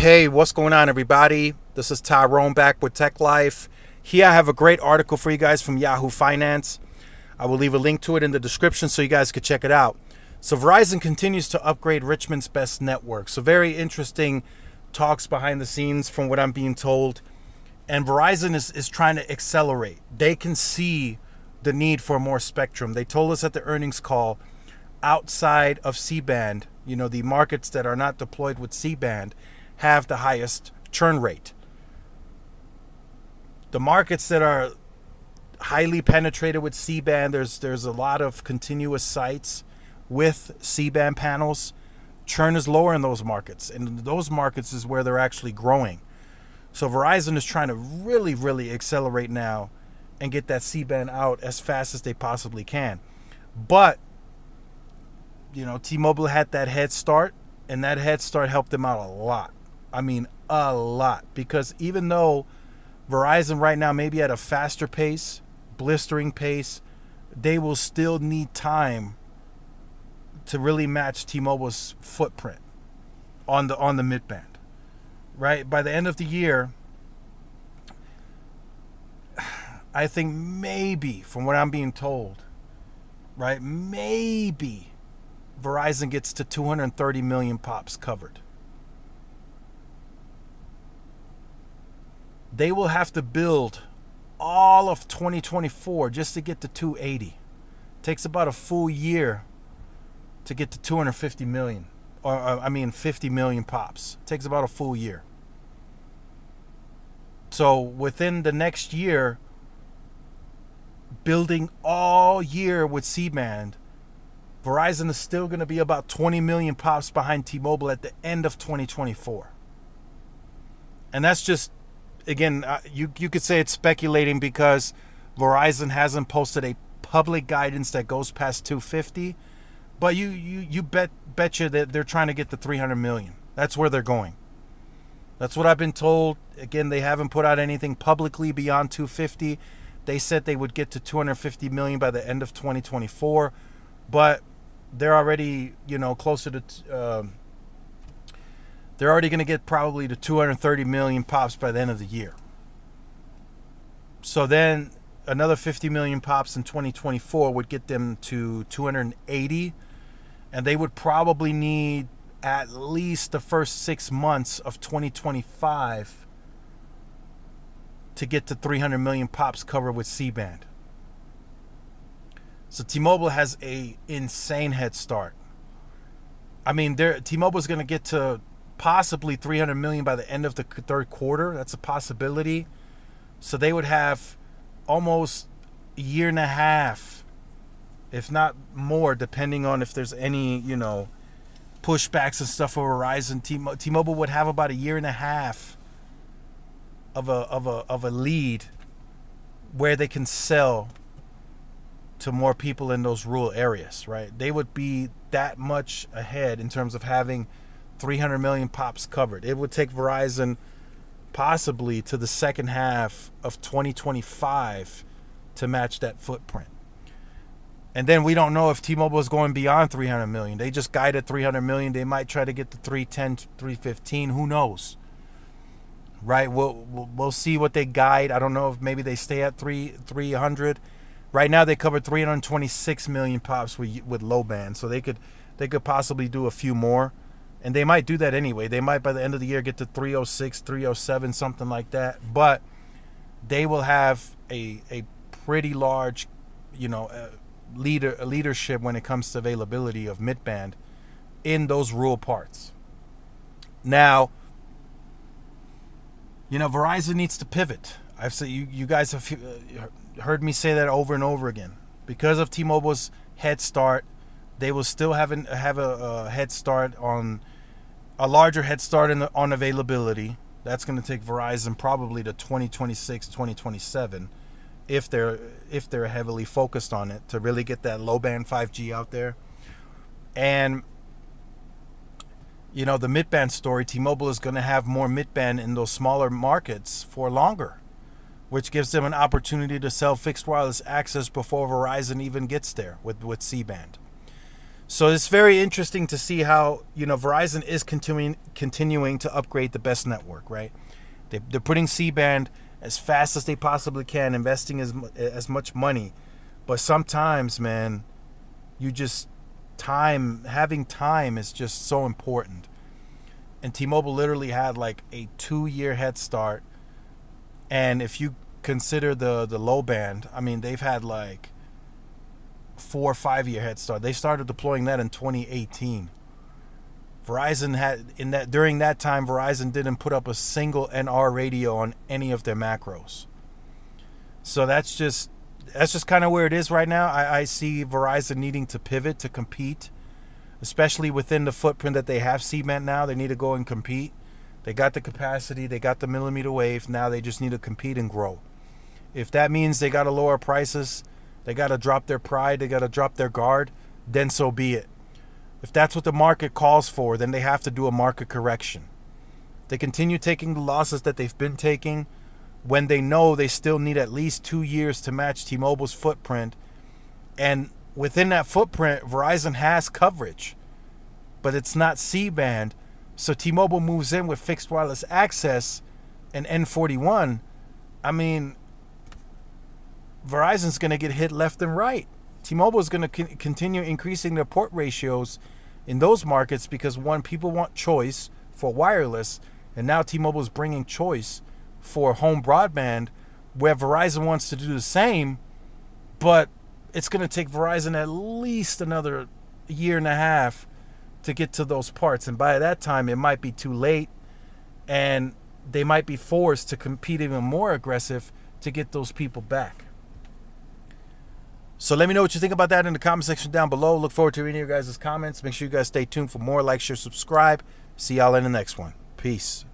Hey, what's going on, everybody? This is Tyrone back with Tech Life. Here I have a great article for you guys from Yahoo Finance. I will leave a link to it in the description so you guys could check it out. So Verizon continues to upgrade Richmond's best network. So very interesting talks behind the scenes from what I'm being told. And Verizon is trying to accelerate. They can see the need for more spectrum. They told us at the earnings call, outside of C-band, the markets that are not deployed with C-band have the highest churn rate. The markets that are highly penetrated with C-band, there's a lot of continuous sites with C-band panels. Churn is lower in those markets, and those markets is where they're actually growing. So Verizon is trying to really accelerate now and get that C-band out as fast as they possibly can. But T-Mobile had that head start, and that head start helped them out a lot. I mean, a lot. Because even though Verizon right now may be at a faster pace, blistering pace, they will still need time to really match T-Mobile's footprint on the mid-band. Right? By the end of the year, I think maybe, from what I'm being told, right, maybe Verizon gets to 230 million pops covered. They will have to build all of 2024 just to get to 280. Takes about a full year to get to 250 million. Or 50 million pops. Takes about a full year. So within the next year, building all year with C-band, Verizon is still going to be about 20 million pops behind T-Mobile at the end of 2024. And that's just, again, you could say it's speculating because Verizon hasn't posted a public guidance that goes past 250. But you betcha that they're trying to get to 300 million. That's where they're going. That's what I've been told. Again, they haven't put out anything publicly beyond 250. They said they would get to 250 million by the end of 2024. But they're already, closer to... they're already going to get probably to 230 million pops by the end of the year. So then another 50 million pops in 2024 would get them to 280. And they would probably need at least the first 6 months of 2025 to get to 300 million pops covered with C-band. So T-Mobile has a insane head start. I mean, T-Mobile's going to get to possibly 300 million by the end of the third quarter. That's a possibility. So they would have almost a year and a half, if not more, depending on if there's any, pushbacks and stuff for Verizon. T-Mobile would have about a year and a half of a lead where they can sell to more people in those rural areas, right? They would be that much ahead in terms of having 300 million pops covered. It would take Verizon possibly to the second half of 2025 to match that footprint. And then we don't know if T-Mobile is going beyond 300 million. They just guided 300 million. They might try to get to 310, 315. Who knows? Right? We'll see what they guide. I don't know if maybe they stay at 300. Right now they covered 326 million pops with low band. So they could possibly do a few more. And they might do that anyway. They might by the end of the year get to 306, 307, something like that. But they will have a pretty large, leadership when it comes to availability of mid-band in those rural parts. Now, Verizon needs to pivot. I've said you guys have heard me say that over and over again. Because of T-Mobile's head start, they will still have a head start on a larger head start on availability. That's going to take Verizon probably to 2026, 2027 if they're heavily focused on it to really get that low band 5G out there. And the mid-band story, T-Mobile is going to have more mid-band in those smaller markets for longer, which gives them an opportunity to sell fixed wireless access before Verizon even gets there with C-band. So it's very interesting to see how, Verizon is continuing to upgrade the best network, right? They're putting C-band as fast as they possibly can, investing as much money. But sometimes, man, having time is just so important. And T-Mobile literally had like a 2-year head start. And if you consider the low band, I mean, they've had like 4 or 5 year head start. They started deploying that in 2018. Verizon during that time, Verizon didn't put up a single NR radio on any of their macros. So that's just kind of where it is right now. I see Verizon needing to pivot to compete, especially within the footprint that they have C-band now. They need to go and compete. They got the capacity, they got the millimeter wave. Now they just need to compete and grow. If that means they got to lower prices, they got to drop their pride, they got to drop their guard, then so be it. If that's what the market calls for, then they have to do a market correction. They continue taking the losses that they've been taking when they know they still need at least 2 years to match T-Mobile's footprint. And within that footprint, Verizon has coverage, but it's not C-band. So T-Mobile moves in with fixed wireless access and N41. I mean, Verizon's going to get hit left and right. T-Mobile is going to continue increasing their port ratios in those markets because, one, people want choice for wireless, and now T-Mobile is bringing choice for home broadband, where Verizon wants to do the same, but it's going to take Verizon at least another year and a half to get to those parts, and by that time it might be too late, and they might be forced to compete even more aggressive to get those people back. So let me know what you think about that in the comment section down below. Look forward to reading your guys' comments. Make sure you guys stay tuned for more. Like, share, subscribe. See y'all in the next one. Peace.